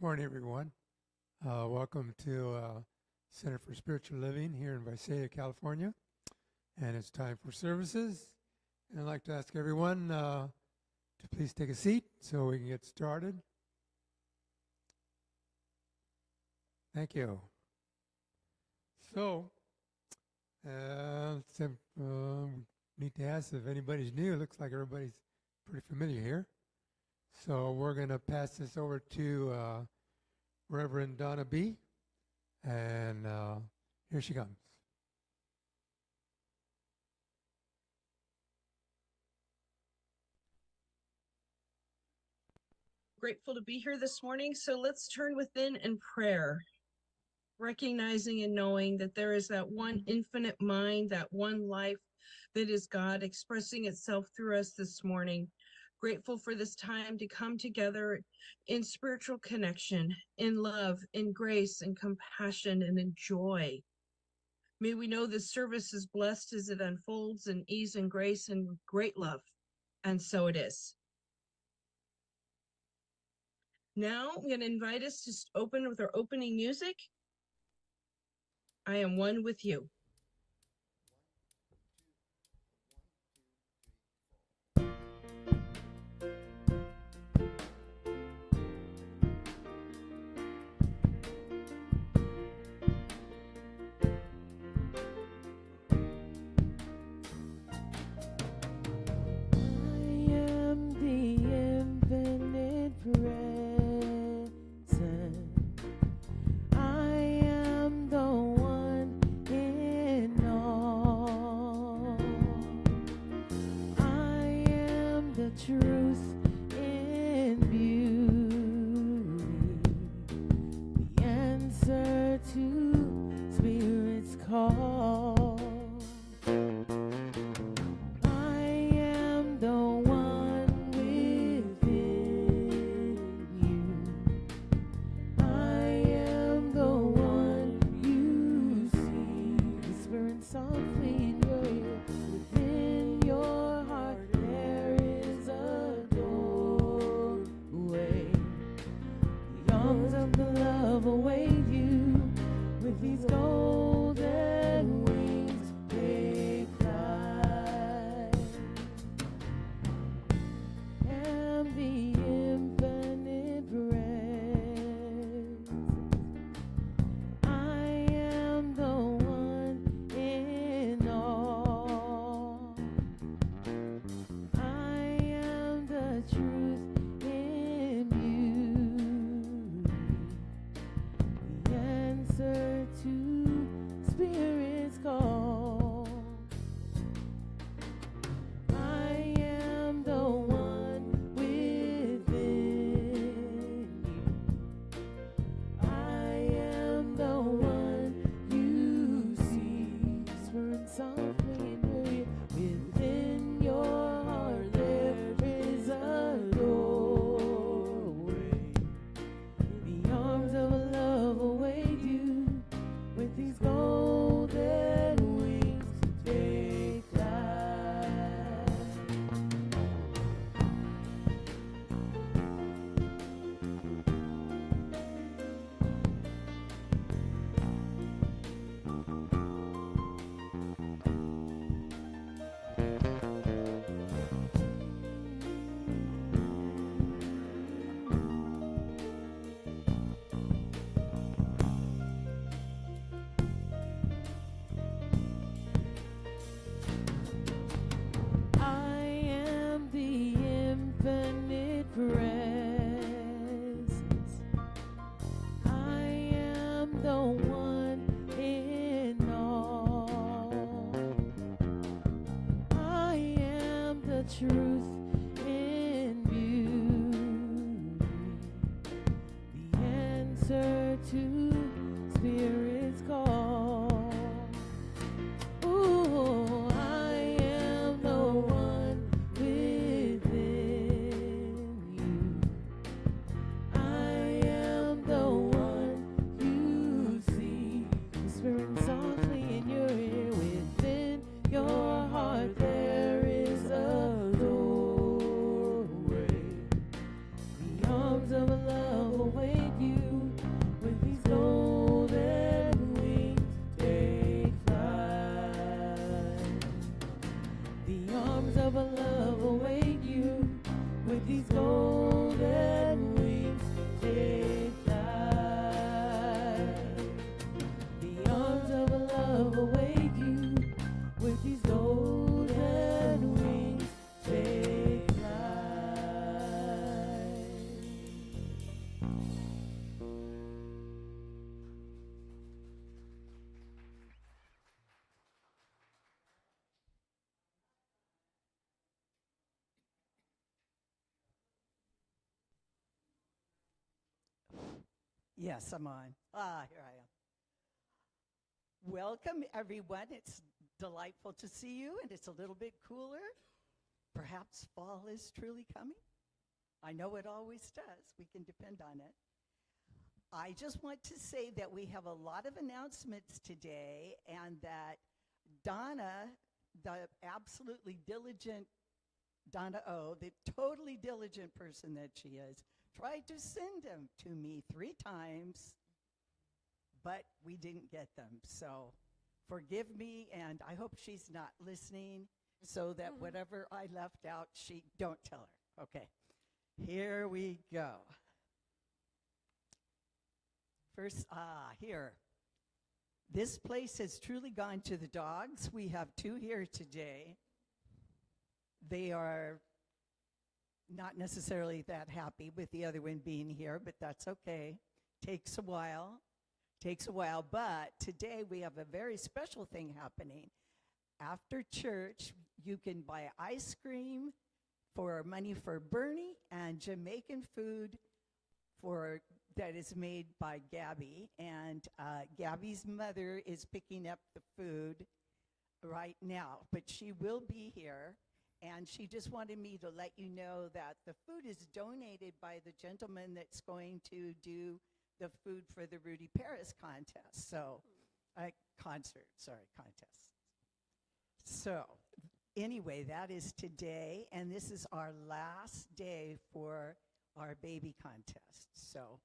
Morning, everyone. Welcome to Center for Spiritual Living here in Visalia, California. And it's time for services. And I'd like to ask everyone to please take a seat so we can get started. Thank you. So, need to ask if anybody's new. It looks like everybody's pretty familiar here. So we're going to pass this over to Reverend Donna B. And here she comes. Grateful to be here this morning. So let's turn within in prayer, recognizing and knowing that there is that one infinite mind, that one life that is God expressing itself through us this morning. Grateful for this time to come together in spiritual connection, in love, in grace, and compassion, and in joy. May we know this service is blessed as it unfolds in ease and grace and great love. And so it is. Now I'm going to invite us to open with our opening music. I am one with you. Within your heart there is a door. Yes, I'm on. Here I am. Welcome, everyone. It's delightful to see you, and it's a little bit cooler. Perhaps fall is truly coming. I know it always does. We can depend on it. I just want to say that we have a lot of announcements today, and that Donna, the absolutely diligent Donna O, the totally diligent person that she is, tried to send them to me 3 times, but we didn't get them. So forgive me, and I hope she's not listening, so that whatever I left out, don't tell her. Okay, here we go. First, here. This place has truly gone to the dogs. We have 2 here today. They are not necessarily that happy with the other one being here, but that's okay. Takes a while, but today we have a very special thing happening. After church, you can buy ice cream for money for Bernie and Jamaican food that is made by Gabby, and Gabby's mother is picking up the food right now, but she will be here, and she just wanted me to let you know that the food is donated by the gentleman that's going to do the food for the Rudy Paris contest. So, contest. So, anyway, that is today, and this is our last day for our baby contest. So,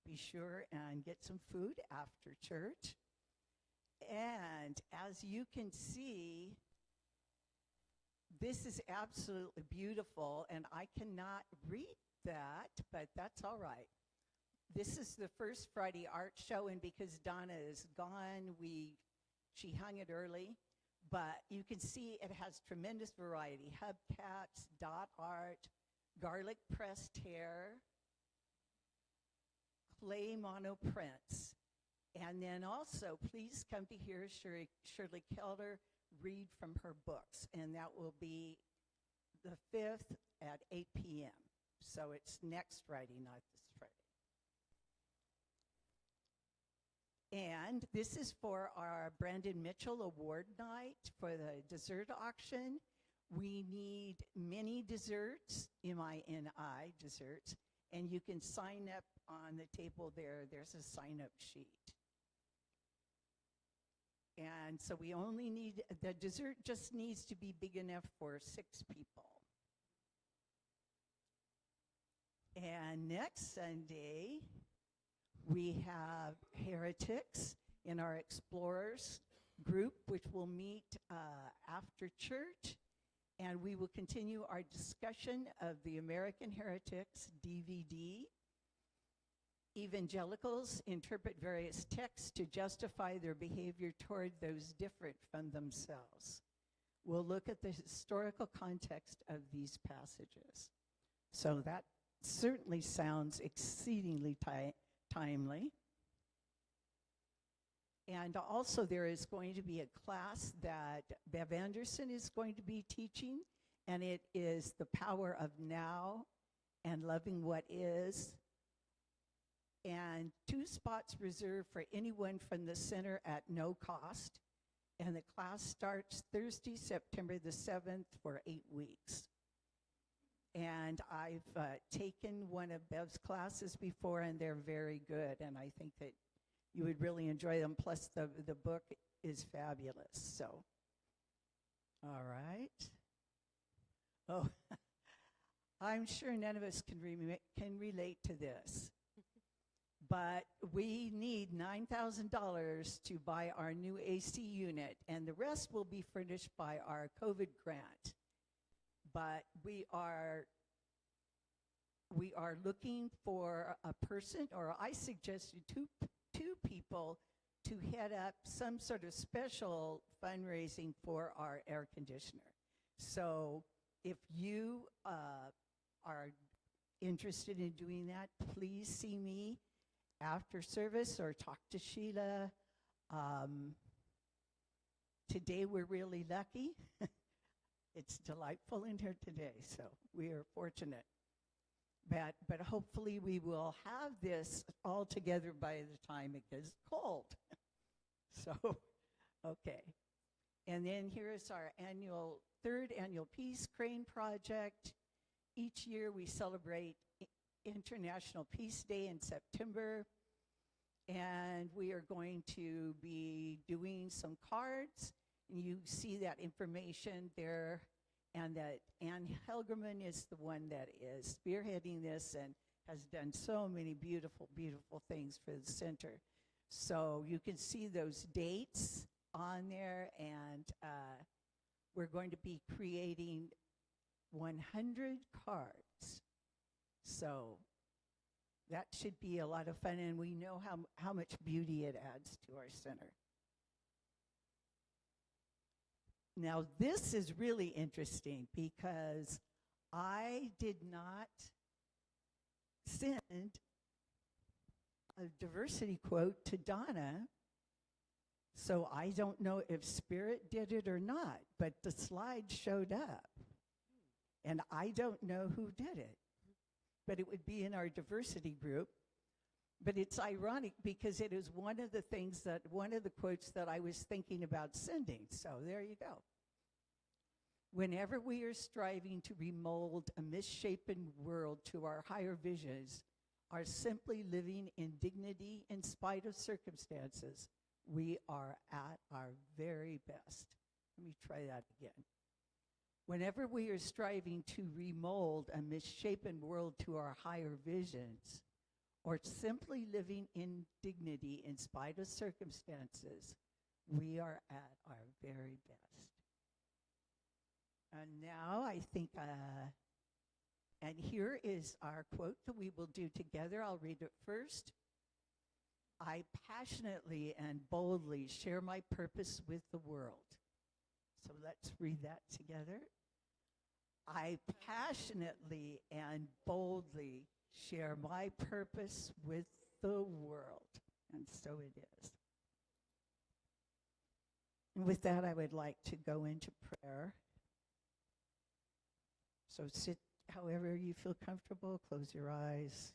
be sure and get some food after church. And as you can see, this is absolutely beautiful, and I cannot read that, but that's all right. This is the first Friday art show, and because Donna is gone, she hung it early, but you can see it has tremendous variety: hubcaps, dot art, garlic pressed hair, clay mono prints. And then also, please come to hear Shirley Kelder read from her books, and that will be the 5th at 8 p.m. So it's next Friday, not this Friday. And this is for our Brandon Mitchell Award Night for the dessert auction. We need mini desserts, M-I-N-I desserts, and you can sign up on the table there. There's a sign-up sheet. And so we only need, the dessert just needs to be big enough for 6 people. And next Sunday, we have Heretics in our Explorers group, which will meet after church. And we will continue our discussion of the American Heretics DVD. Evangelicals interpret various texts to justify their behavior toward those different from themselves. We'll look at the historical context of these passages. So that certainly sounds exceedingly timely. And also there is going to be a class that Bev Anderson is going to be teaching, and it is The Power of Now and Loving What Is. And 2 spots reserved for anyone from the center at no cost. And the class starts Thursday, September the 7th for 8 weeks. And I've taken one of Bev's classes before, and they're very good. And I think that you would really enjoy them. Plus, the book is fabulous. So, all right. Oh, I'm sure none of us can relate to this. But we need $9,000 to buy our new AC unit, and the rest will be furnished by our COVID grant. But we are looking for a person, or I suggested two people, to head up some sort of special fundraising for our air conditioner. So if you are interested in doing that, please see me after service or talk to Sheila. Today we're really lucky. It's delightful in here today, so we are fortunate. but hopefully we will have this all together by the time it gets cold. So, okay. And then here is our third annual Peace Crane Project. Each year we celebrate International Peace Day in September, and we are going to be doing some cards. You see that information there, and that Ann Helgerman is the one that is spearheading this and has done so many beautiful, beautiful things for the center. So you can see those dates on there, and we're going to be creating 100 cards. So that should be a lot of fun, and we know how much beauty it adds to our center. Now, this is really interesting because I did not send a diversity quote to Donna, so I don't know if Spirit did it or not, but the slide showed up, and I don't know who did it, but it would be in our diversity group. But it's ironic because it is one of the quotes that I was thinking about sending. So there you go. Whenever we are striving to remold a misshapen world to our higher visions, are simply living in dignity in spite of circumstances, we are at our very best. Let me try that again. Whenever we are striving to remold a misshapen world to our higher visions, or simply living in dignity in spite of circumstances, we are at our very best. And now I think, and here is our quote that we will do together. I'll read it first. I passionately and boldly share my purpose with the world. So let's read that together. I passionately and boldly share my purpose with the world. And so it is. And with that, I would like to go into prayer. So sit however you feel comfortable, close your eyes,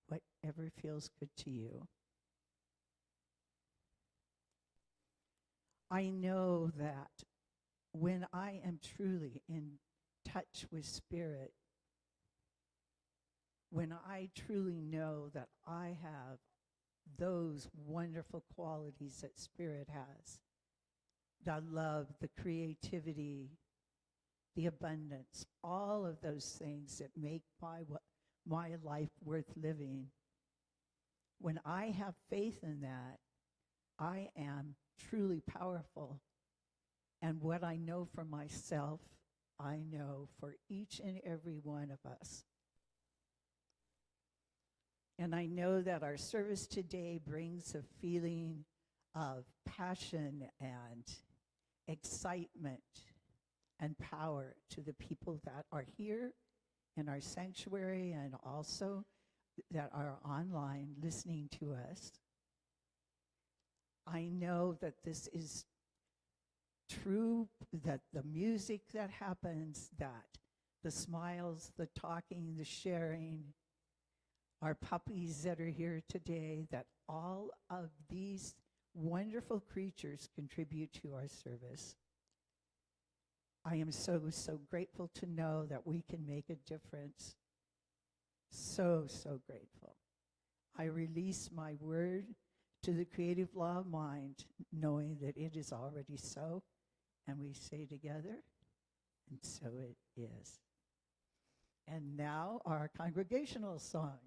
whatever feels good to you. I know that when I am truly in touch with Spirit, when I truly know that I have those wonderful qualities that Spirit has, the love, the creativity, the abundance, all of those things that make my life worth living, when I have faith in that, I am truly powerful. And what I know for myself, I know for each and every one of us. And I know that our service today brings a feeling of passion and excitement and power to the people that are here in our sanctuary and also that are online listening to us. I know that this is true, that the music that happens, that the smiles, the talking, the sharing, our puppies that are here today, that all of these wonderful creatures contribute to our service. I am so, so grateful to know that we can make a difference. So, so grateful. I release my word to the creative law of mind, knowing that it is already so, and we say together, and so it is. And now our congregational song.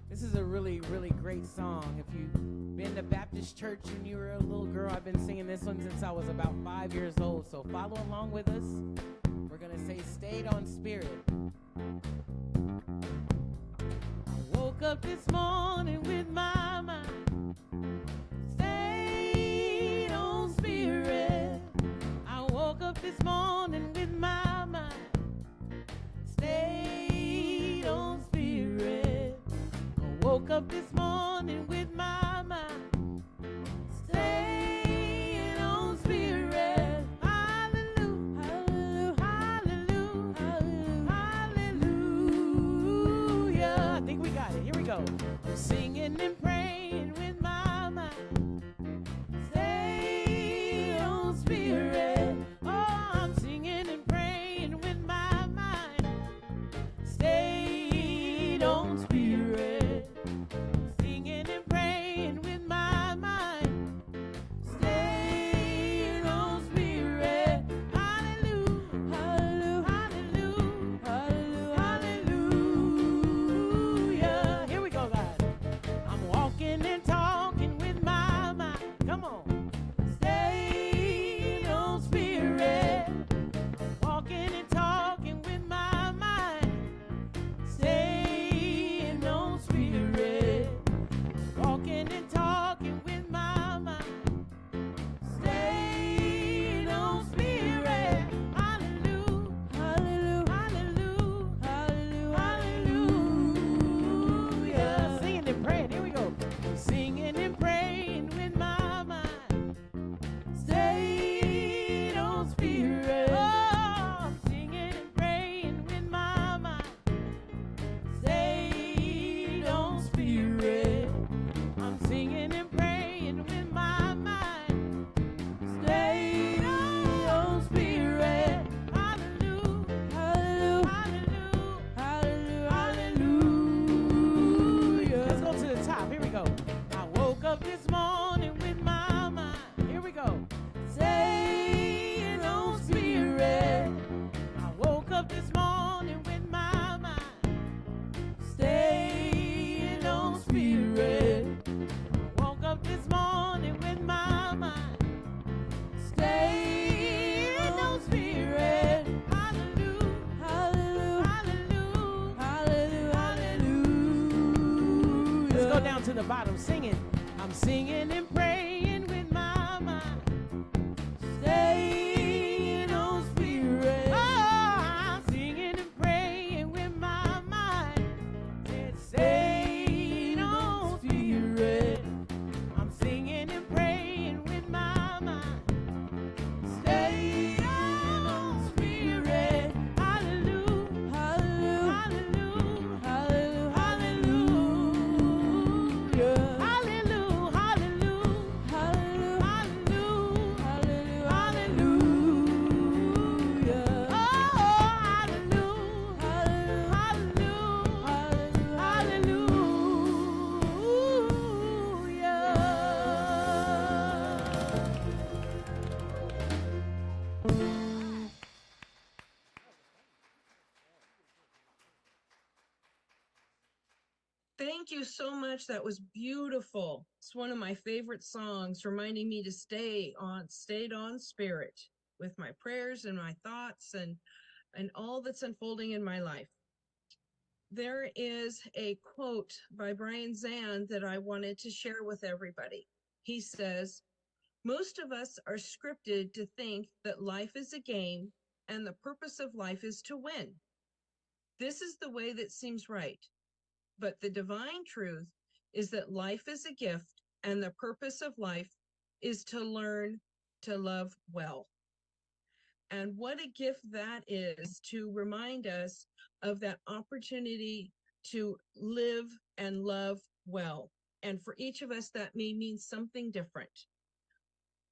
This is a really, really great song. If you've been to Baptist church and you were a little girl, I've been singing this one since I was about 5 years old. So follow along with us. We're going to say, Stayed on Spirit. I woke up this morning with my mind stayed on Spirit. I woke up this morning with my mind stayed on Spirit. Woke up this morning with my mind staying on Spirit. Hallelujah, hallelujah, the bottom singing. I'm singing and praying with my mind. Staying on spirit. Oh, I'm singing and praying with my mind. Staying on spirit. I'm singing and praying with my mind. Stay on spirit. Hallelujah, hallelujah, hallelujah, hallelujah, hallelujah, hallelujah, hallelujah, hallelujah, hallelujah. Oh, hallelujah, hallelujah, hallelujah. Thank you so much. That was beautiful. It's one of my favorite songs, reminding me to stayed on spirit with my prayers and my thoughts and all that's unfolding in my life. There is a quote by Brian Zahnd that I wanted to share with everybody. He says, "Most of us are scripted to think that life is a game and the purpose of life is to win. This is the way that seems right. But the divine truth is that life is a gift and the purpose of life is to learn to love well." And what a gift that is, to remind us of that opportunity to live and love well. And for each of us, that may mean something different.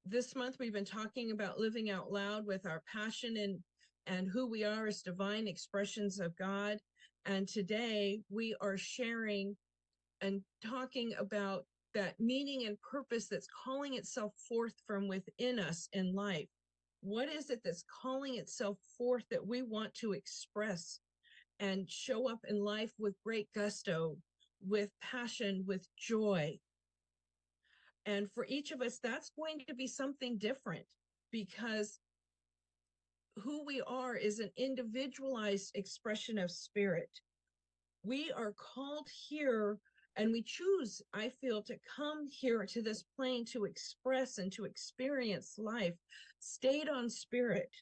This month, we've been talking about living out loud with our passion and who we are as divine expressions of God. And today we are sharing and talking about that meaning and purpose that's calling itself forth from within us in life. What is it that's calling itself forth that we want to express and show up in life with great gusto, with passion, with joy? And for each of us, that's going to be something different, because who we are is an individualized expression of spirit. We are called here and we choose, I feel, to come here to this plane to express and to experience life, stayed on spirit.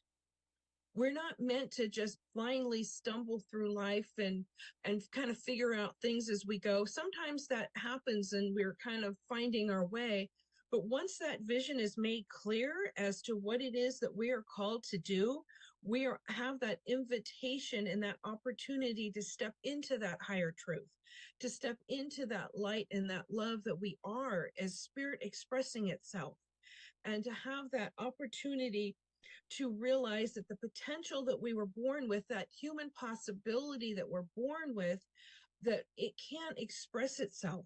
We're not meant to just blindly stumble through life and kind of figure out things as we go. Sometimes that happens and we're kind of finding our way. But once that vision is made clear as to what it is that we are called to do, have that invitation and that opportunity to step into that higher truth, to step into that light and that love that we are as spirit expressing itself, and to have that opportunity to realize that the potential that we were born with, that human possibility that we're born with, that it can express itself.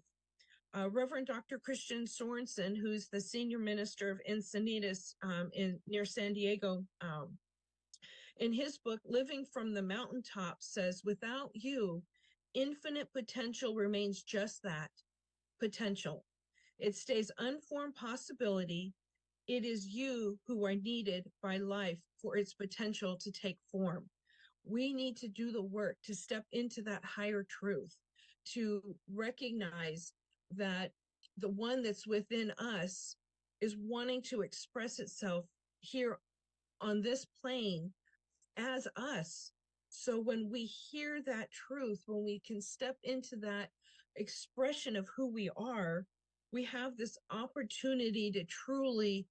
Reverend Dr. Christian Sorensen, who's the senior minister of Encinitas near San Diego, in his book, Living from the Mountaintop, says, "Without you, infinite potential remains just that, potential. It stays unformed possibility. It is you who are needed by life for its potential to take form." We need to do the work to step into that higher truth, to recognize that the one that's within us is wanting to express itself here on this plane as us. So when we hear that truth, when we can step into that expression of who we are, we have this opportunity to truly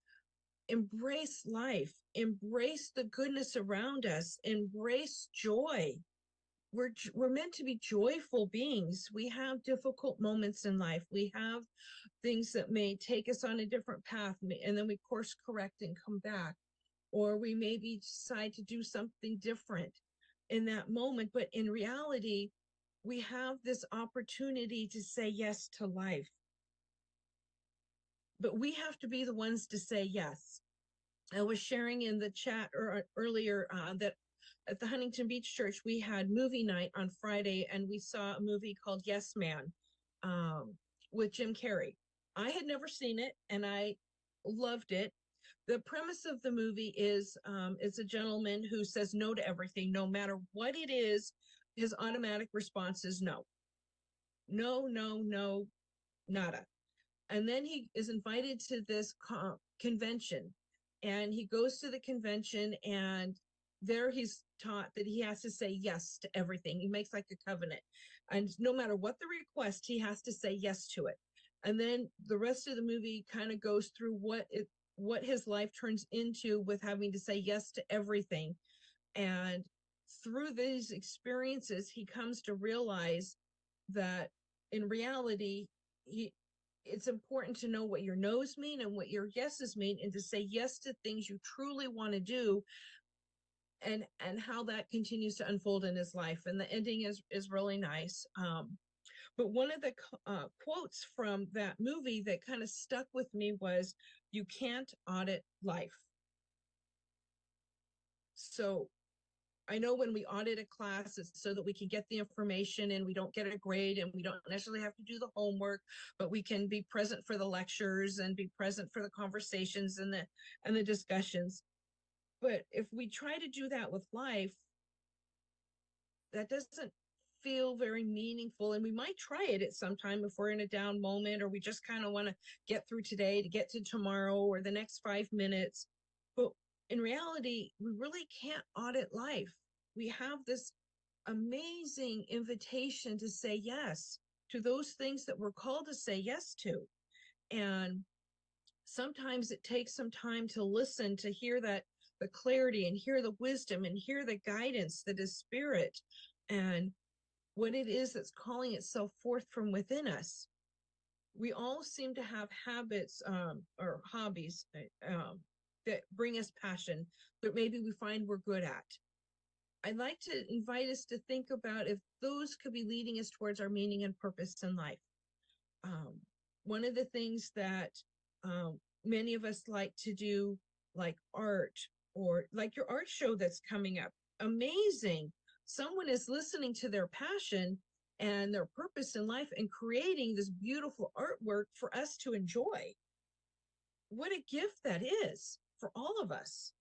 embrace life, embrace the goodness around us, embrace joy. We're meant to be joyful beings. We have difficult moments in life. We have things that may take us on a different path, and then we course correct and come back. Or we maybe decide to do something different in that moment. But in reality, we have this opportunity to say yes to life. But we have to be the ones to say yes. I was sharing in the chat earlier that at the Huntington Beach Church, we had movie night on Friday, and we saw a movie called Yes Man with Jim Carrey. I had never seen it, and I loved it. The premise of the movie is it's a gentleman who says no to everything, no matter what it is. His automatic response is no. No, no, no. nada. And then he is invited to this convention, and he goes to the convention, and there he's taught that he has to say yes to everything. He makes like a covenant, and no matter what the request, he has to say yes to it. And then the rest of the movie kind of goes through what his life turns into with having to say yes to everything. And through these experiences, he comes to realize that in reality, it's important to know what your no's mean and what your yeses mean, and to say yes to things you truly want to do, and how that continues to unfold in his life. And the ending is really nice. But one of the quotes from that movie that kind of stuck with me was, "You can't audit life." So I know when we audit a class, it's so that we can get the information and we don't get a grade, and we don't necessarily have to do the homework, but we can be present for the lectures and be present for the conversations and the discussions. But if we try to do that with life, that doesn't feel very meaningful. And we might try it at some time if we're in a down moment, or we just kind of want to get through today to get to tomorrow or the next 5 minutes. But in reality, we really can't audit life. We have this amazing invitation to say yes to those things that we're called to say yes to. And sometimes it takes some time to listen, to hear that the clarity, and hear the wisdom, and hear the guidance that is spirit, and what it is that's calling itself forth from within us. We all seem to have habits or hobbies that bring us passion that maybe we find we're good at. I'd like to invite us to think about if those could be leading us towards our meaning and purpose in life. One of the things that many of us like to do, like art, or like your art show that's coming up, amazing. Someone is listening to their passion and their purpose in life and creating this beautiful artwork for us to enjoy. What a gift that is for all of us.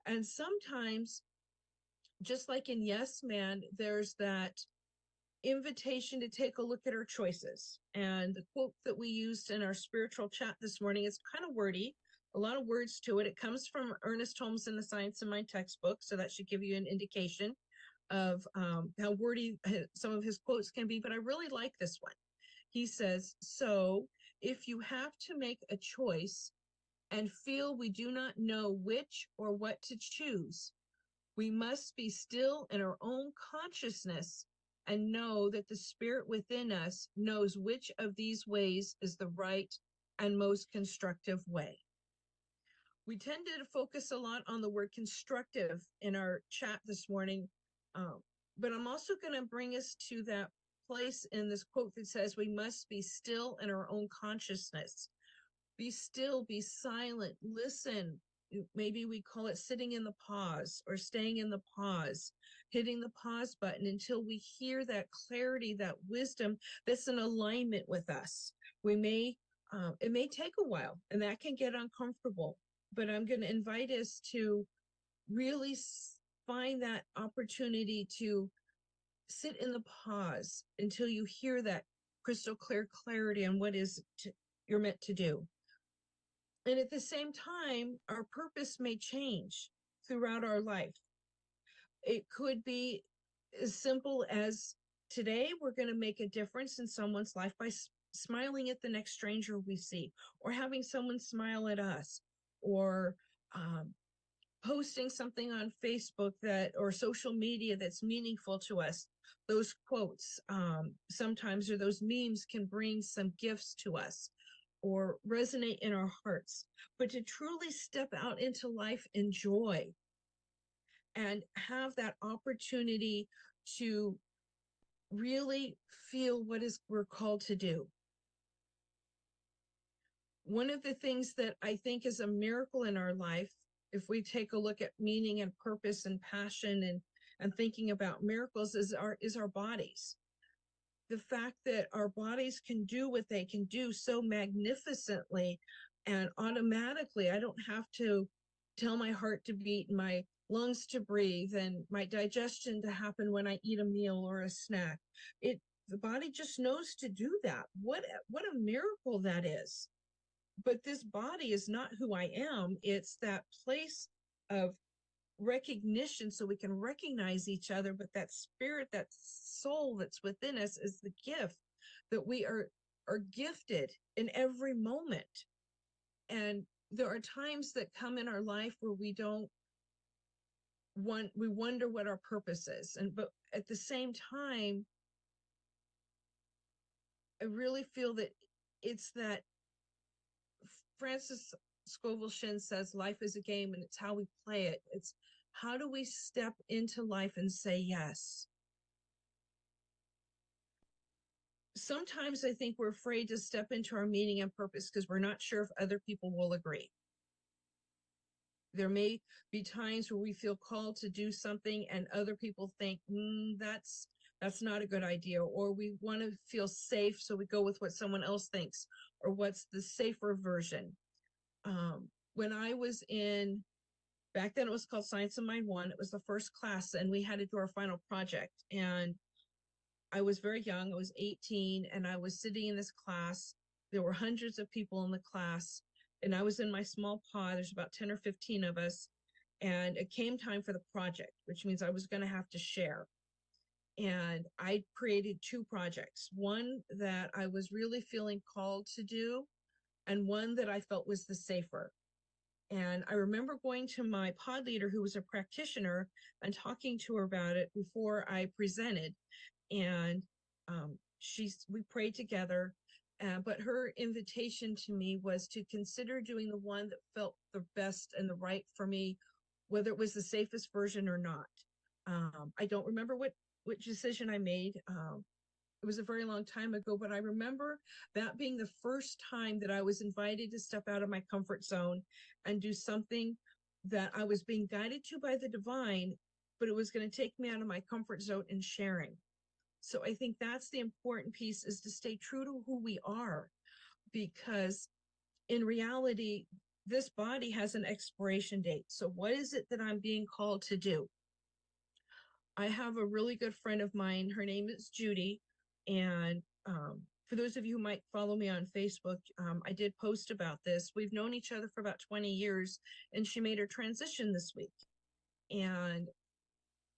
And sometimes, just like in Yes Man, there's that invitation to take a look at our choices. And the quote that we used in our spiritual chat this morning is kind of wordy, a lot of words to it. It comes from Ernest Holmes in the Science of Mind textbook, so that should give you an indication of how wordy some of his quotes can be. But I really like this one. He says, "So if you have to make a choice and feel we do not know which or what to choose, we must be still in our own consciousness and know that the spirit within us knows which of these ways is the right and most constructive way." We tended to focus a lot on the word constructive in our chat this morning, but I'm also going to bring us to that place in this quote that says we must be still in our own consciousness. Be still, be silent, listen. Maybe we call it sitting in the pause, or staying in the pause, hitting the pause button until we hear that clarity, that wisdom that's in alignment with us. It may take a while, and that can get uncomfortable, but I'm going to invite us to really find that opportunity to sit in the pause until you hear that crystal clear clarity on what you're meant to do. And at the same time, our purpose may change throughout our life. It could be as simple as, today we're going to make a difference in someone's life by smiling at the next stranger we see, or having someone smile at us, or posting something on Facebook or social media that's meaningful to us. Those quotes sometimes, or those memes, can bring some gifts to us or resonate in our hearts. But to truly step out into life in joy and have that opportunity to really feel what we're called to do. One of the things that I think is a miracle in our life, if we take a look at meaning and purpose and passion and thinking about miracles, is our bodies. The fact that our bodies can do what they can do so magnificently and automatically. I don't have to tell my heart to beat, my lungs to breathe, and my digestion to happen when I eat a meal or a snack. the body just knows to do that. What a miracle that is. But this body is not who I am. It's that place of recognition so we can recognize each other. But that spirit, that soul that's within us is the gift that we are gifted in every moment. And there are times that come in our life where we wonder what our purpose is. But at the same time, I really feel that it's that Francis Scovel Shinn says life is a game and it's how we play it. It's how do we step into life and say yes? Sometimes I think we're afraid to step into our meaning and purpose because we're not sure if other people will agree. There may be times where we feel called to do something and other people think, that's not a good idea, or we want to feel safe, so we go with what someone else thinks or what's the safer version. When I was back then it was called Science of Mind 1, it was the first class, and we had to do our final project. And I was very young, I was 18, and I was sitting in this class. There were hundreds of people in the class, and I was in my small pod. There's about 10 or 15 of us. And it came time for the project, which means I was going to have to share. And I created 2 projects, one that I was really feeling called to do, and one that I felt was the safer. And I remember going to my pod leader, who was a practitioner, and talking to her about it before I presented. And we prayed together. But her invitation to me was to consider doing the one that felt the best and the right for me, whether it was the safest version or not. I don't remember what decision I made. It was a very long time ago, but I remember that being the first time that I was invited to step out of my comfort zone and do something that I was being guided to by the divine, but it was going to take me out of my comfort zone in sharing. So I think that's the important piece, is to stay true to who we are, because in reality, this body has an expiration date. So what is it that I'm being called to do? I have a really good friend of mine. Her name is Judy. And for those of you who might follow me on Facebook, I did post about this. We've known each other for about 20 years, and she made her transition this week. And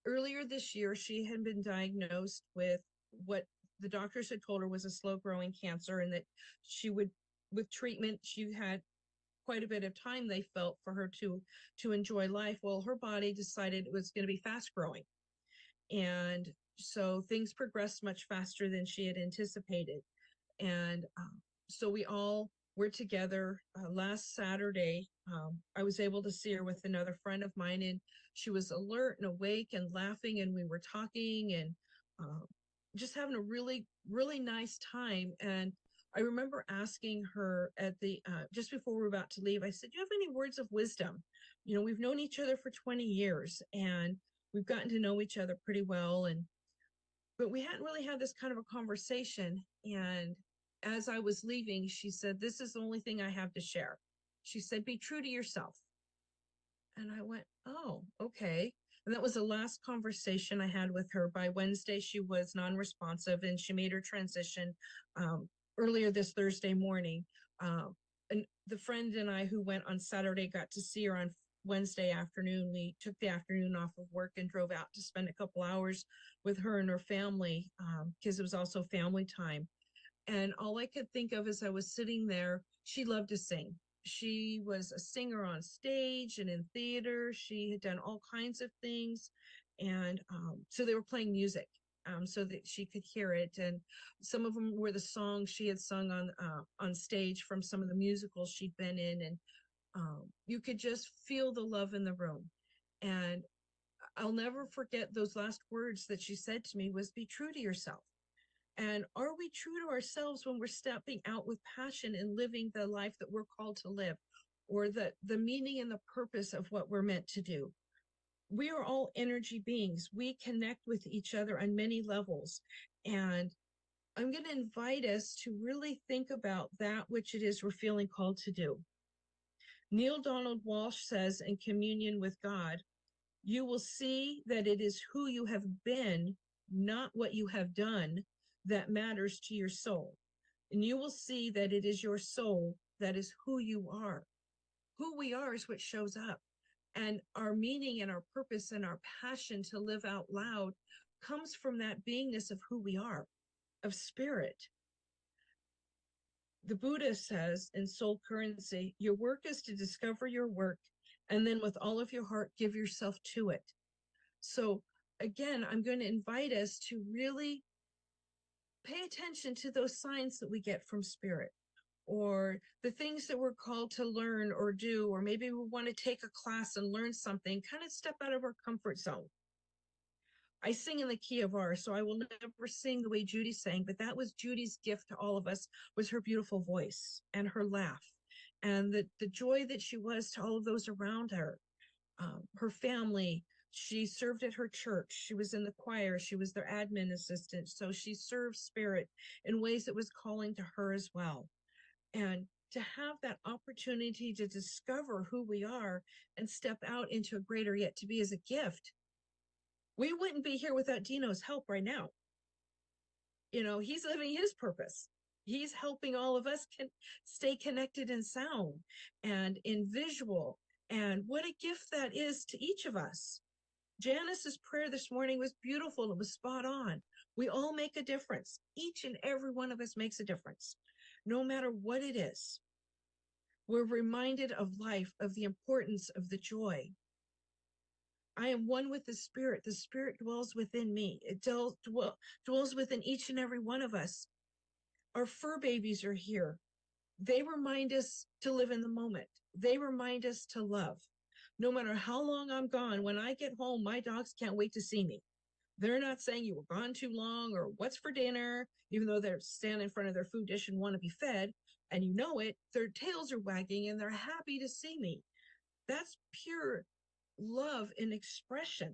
earlier this year, she had been diagnosed with what the doctors had told her was a slow growing cancer, and that she would, with treatment, she had quite a bit of time, they felt, for her to enjoy life. Well, her body decided it was going to be fast growing. And so things progressed much faster than she had anticipated. And so we all were together last Saturday. I was able to see her with another friend of mine, and she was alert and awake and laughing, and we were talking and just having a really, really nice time. And I remember asking her at the just before we were about to leave, I said, "Do you have any words of wisdom? You know, we've known each other for 20 years and we've gotten to know each other pretty well, but we hadn't really had this kind of a conversation." And as I was leaving, she said, "This is the only thing I have to share." She said, "Be true to yourself." And I went, "Oh, okay." And that was the last conversation I had with her. By Wednesday, she was non-responsive, and she made her transition earlier this Thursday morning. And the friend and I who went on Saturday got to see her on Wednesday afternoon. We took the afternoon off of work and drove out to spend a couple hours with her and her family, because it was also family time. And all I could think of as I was sitting there, she loved to sing. She was a singer on stage and in theater. She had done all kinds of things. And so they were playing music so that she could hear it. And some of them were the songs she had sung on stage from some of the musicals she'd been in. And you could just feel the love in the room. And I'll never forget those last words that she said to me was, "Be true to yourself." And are we true to ourselves when we're stepping out with passion and living the life that we're called to live, or the meaning and the purpose of what we're meant to do? We are all energy beings. We connect with each other on many levels. And I'm going to invite us to really think about that which it is we're feeling called to do. Neil Donald Walsh says in Communion with God, "You will see that it is who you have been, not what you have done, that matters to your soul. And you will see that it is your soul that is who you are. Who we are is what shows up. And our meaning and our purpose and our passion to live out loud comes from that beingness of who we are, of spirit. The Buddha says in Soul Currency, your work is to discover your work and then with all of your heart, give yourself to it. So again, I'm going to invite us to really pay attention to those signs that we get from spirit, or the things that we're called to learn or do, or maybe we want to take a class and learn something, kind of step out of our comfort zone. I sing in the key of R, so I will never sing the way Judy sang, but that was Judy's gift to all of us, was her beautiful voice and her laugh and the joy that she was to all of those around her. Her family, she served at her church. She was in the choir. She was their admin assistant. So she served spirit in ways that was calling to her as well. And to have that opportunity to discover who we are and step out into a greater yet to be as a gift. We wouldn't be here without Dino's help right now. You know, he's living his purpose. He's helping all of us stay connected in sound and in visual. And what a gift that is to each of us. Janice's prayer this morning was beautiful. It was spot on. We all make a difference. Each and every one of us makes a difference, no matter what it is. We're reminded of life, of the importance of the joy. I am one with the Spirit. The Spirit dwells within me. It dwells within each and every one of us. Our fur babies are here. They remind us to live in the moment. They remind us to love. No matter how long I'm gone, when I get home, my dogs can't wait to see me. They're not saying you were gone too long or what's for dinner, even though they're standing in front of their food dish and want to be fed. And you know it, their tails are wagging and they're happy to see me. That's pure love in expression.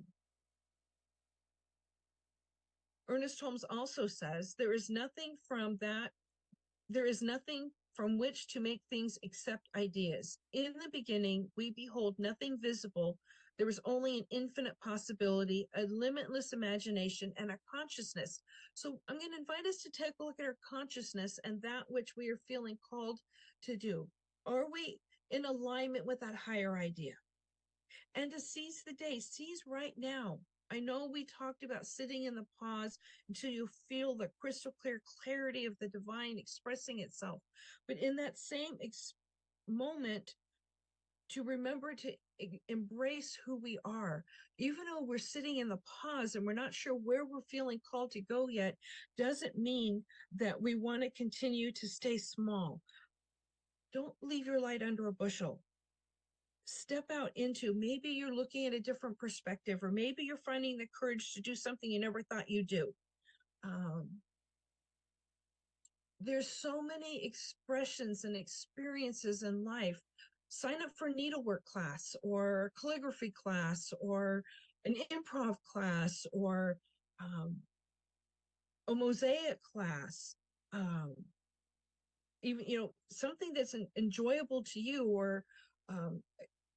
Ernest Holmes also says, there is nothing from which to make things except ideas. In the beginning, we behold nothing visible. There was only an infinite possibility, a limitless imagination, and a consciousness. So I'm going to invite us to take a look at our consciousness and that which we are feeling called to do. Are we in alignment with that higher idea? And to seize the day, seize right now. I know we talked about sitting in the pause until you feel the crystal clear clarity of the divine expressing itself. But in that same moment, to remember to embrace who we are, even though we're sitting in the pause and we're not sure where we're feeling called to go yet, doesn't mean that we want to continue to stay small. Don't leave your light under a bushel. Step out into, maybe you're looking at a different perspective, or maybe you're finding the courage to do something you never thought you'd do. There's so many expressions and experiences in life. Sign up for needlework class or calligraphy class or an improv class or a mosaic class. Even, you know, something that's enjoyable to you, or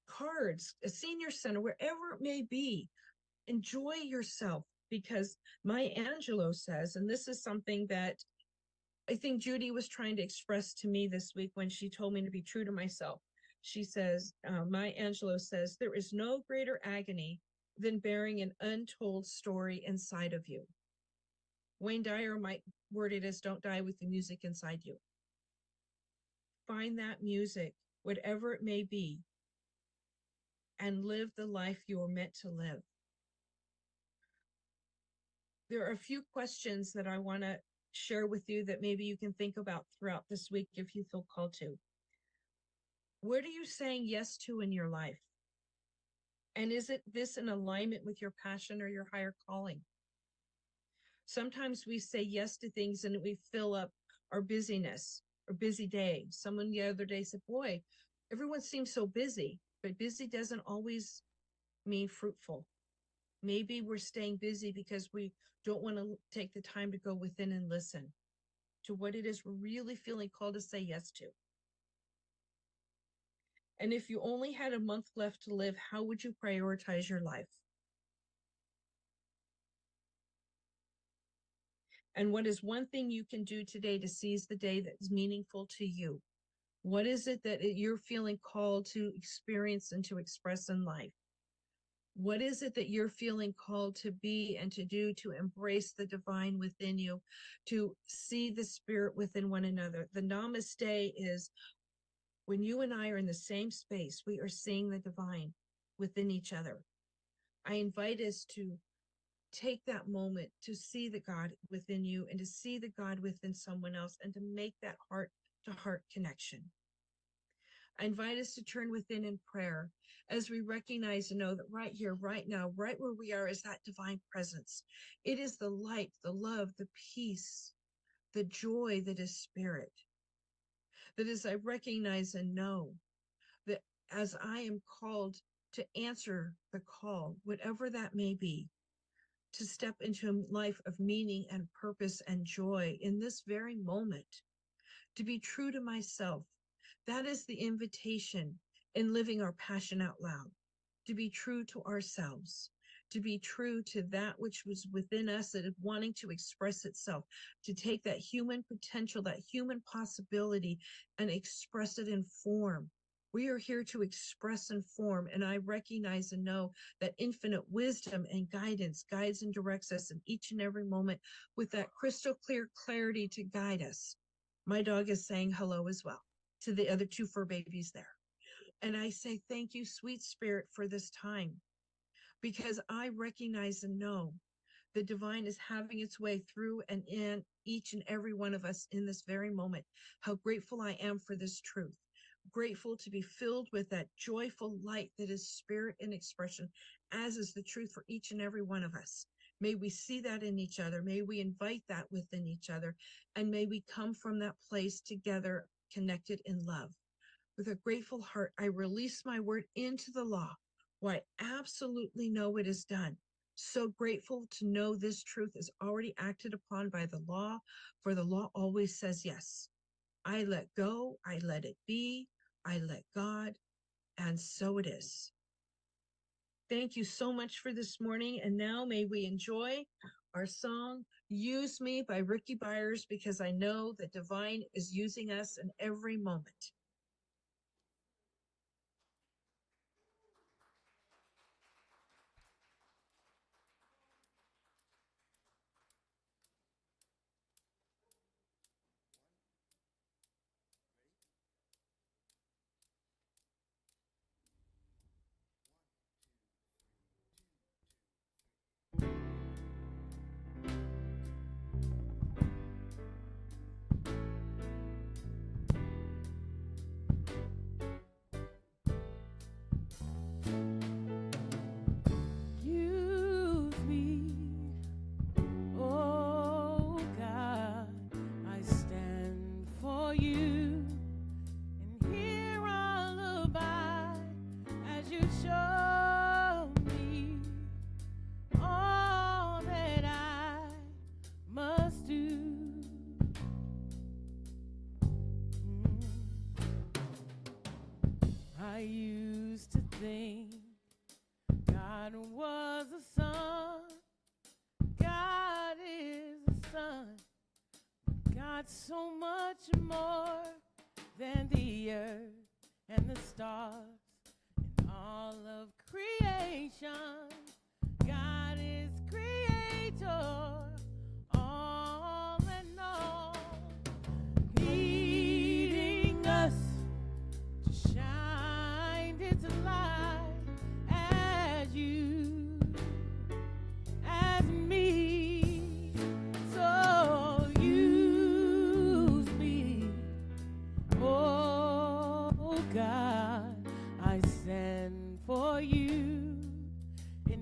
cards, a senior center, wherever it may be. Enjoy yourself, because Maya Angelou says, and this is something that I think Judy was trying to express to me this week when she told me to be true to myself. She says, Maya Angelou says, there is no greater agony than bearing an untold story inside of you. Wayne Dyer might word it as, don't die with the music inside you. Find that music, whatever it may be, and live the life you are meant to live. There are a few questions that I want to share with you that maybe you can think about throughout this week if you feel called to. What are you saying yes to in your life? And is this in alignment with your passion or your higher calling? Sometimes we say yes to things and we fill up our busyness or busy day. Someone the other day said, boy, everyone seems so busy, but busy doesn't always mean fruitful. Maybe we're staying busy because we don't want to take the time to go within and listen to what it is we're really feeling called to say yes to. And if you only had a month left to live, how would you prioritize your life? And what is one thing you can do today to seize the day that is meaningful to you? What is it that you're feeling called to experience and to express in life? What is it that you're feeling called to be and to do to embrace the divine within you, to see the spirit within one another? The namaste is when you and I are in the same space, we are seeing the divine within each other. I invite us to take that moment to see the God within you and to see the God within someone else and to make that heart to heart connection. I invite us to turn within in prayer as we recognize and know that right here, right now, right where we are is that divine presence. It is the light, the love, the peace, the joy that is spirit. That as I recognize and know that as I am called to answer the call, whatever that may be, to step into a life of meaning and purpose and joy in this very moment, to be true to myself. That is the invitation in living our passion out loud, to be true to ourselves, to be true to that which was within us that is wanting to express itself, to take that human potential, that human possibility, and express it in form. We are here to express and form, and I recognize and know that infinite wisdom and guidance guides and directs us in each and every moment with that crystal clear clarity to guide us. My dog is saying hello as well to the other two fur babies there. And I say, thank you, sweet spirit, for this time, because I recognize and know the divine is having its way through and in each and every one of us in this very moment. How grateful I am for this truth. Grateful to be filled with that joyful light that is spirit in expression, as is the truth for each and every one of us. May we see that in each other. May we invite that within each other. And may we come from that place together, connected in love. With a grateful heart, I release my word into the law, where I absolutely know it is done. So grateful to know this truth is already acted upon by the law, for the law always says yes. I let go, I let it be, I let God, and so it is. Thank you so much for this morning, and now may we enjoy our song, Use Me by Ricky Byers, because I know that divine is using us in every moment. Use me, oh God, I stand for you, and here I'll abide as you show me all that I must do. I used to think God was a son, God is a son, God's so much more than the earth and the stars and all of creation. God is creator, all in all, leading us to shine His light as you, as me. So use me, oh God, I stand for you, and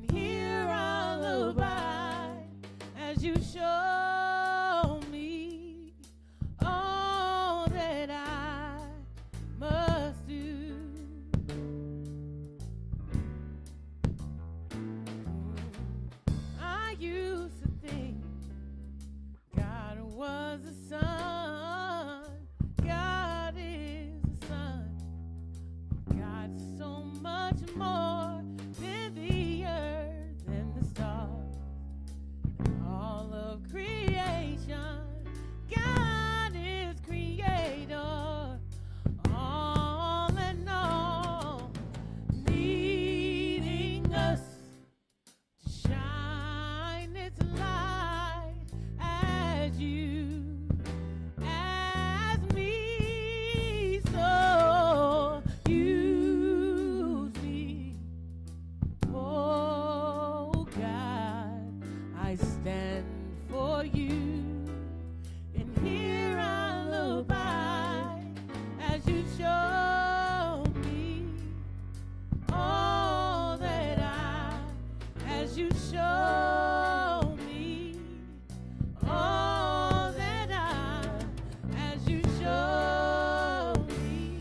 you show me all that as you show me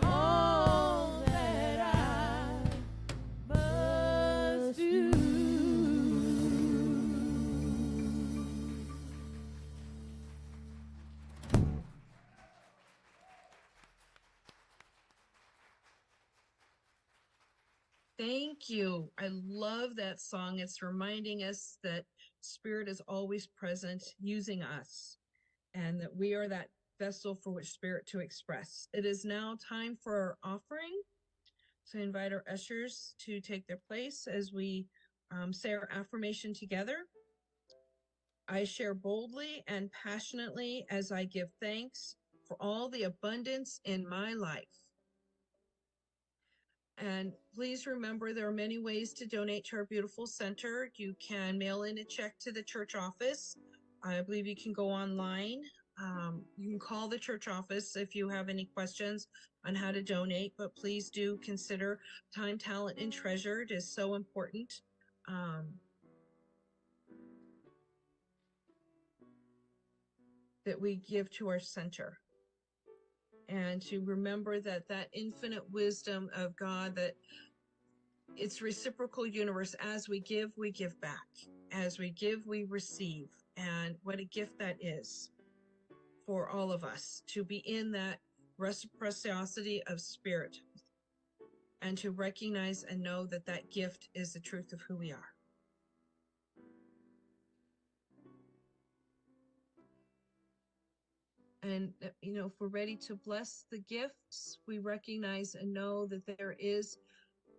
all that I must do. Thank you. I love that song. It's reminding us that Spirit is always present using us and that we are that vessel for which Spirit to express. It is now time for our offering. So I invite our ushers to take their place as we say our affirmation together. I share boldly and passionately as I give thanks for all the abundance in my life. And please remember, there are many ways to donate to our beautiful center. You can mail in a check to the church office. I believe you can go online. You can call the church office if you have any questions on how to donate, but please do consider time, talent, and treasure. It is so important. That we give to our center. And to remember that infinite wisdom of God, that it's reciprocal universe. As we give back. As we give, we receive. And what a gift that is for all of us to be in that reciprocity of Spirit and to recognize and know that that gift is the truth of who we are. And, if we're ready to bless the gifts, we recognize and know that there is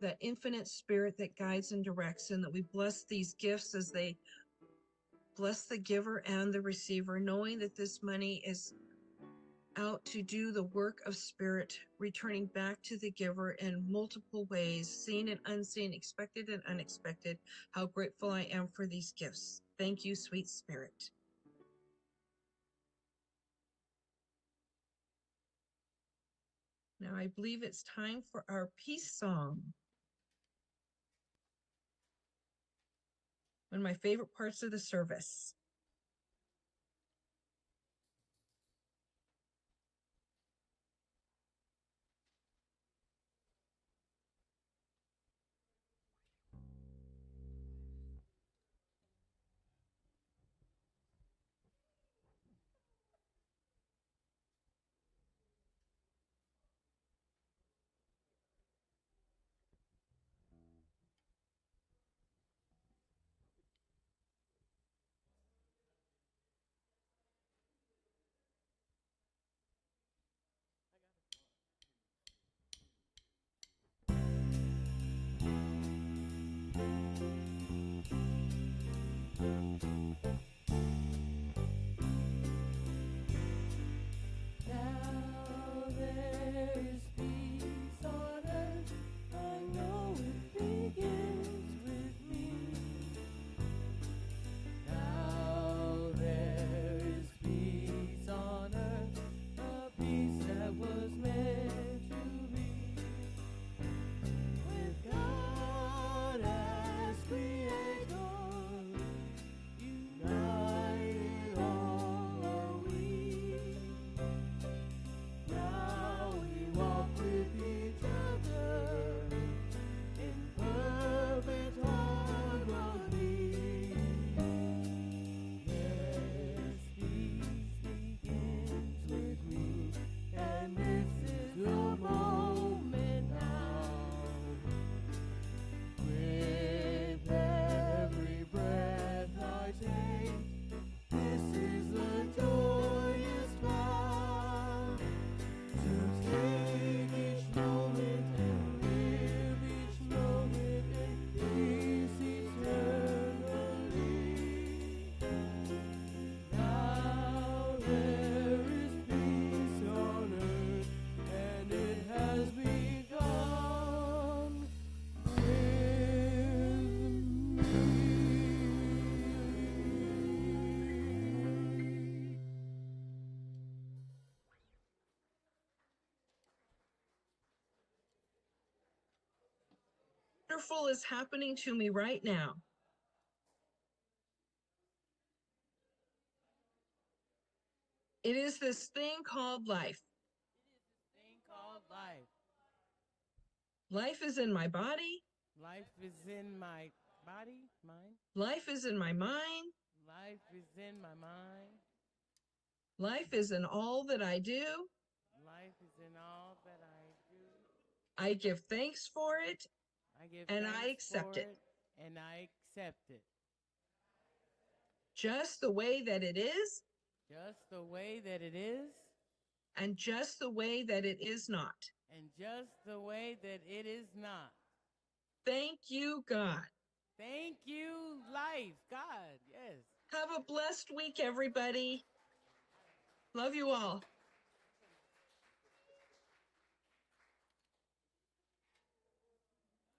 that infinite Spirit that guides and directs, and that we bless these gifts as they bless the giver and the receiver, knowing that this money is out to do the work of Spirit, returning back to the giver in multiple ways, seen and unseen, expected and unexpected. How grateful I am for these gifts. Thank you, sweet Spirit. Now I believe it's time for our peace song. One of my favorite parts of the service. wonderful is happening to me right now. It is this thing called life. Thing called life. Life is in my body. Life is in my body, mind. Life is in my mind. Life is in my mind. Life is in all that I do. Life is in all that I do. I give thanks for it, I give and thanks I accept for it. and I accept it. Just the way that it is, Just the way that it is, and just the way that it is not. and just the way that it is not. Thank you, God. Thank you, life, God. Yes. Have a blessed week, everybody. Love you all.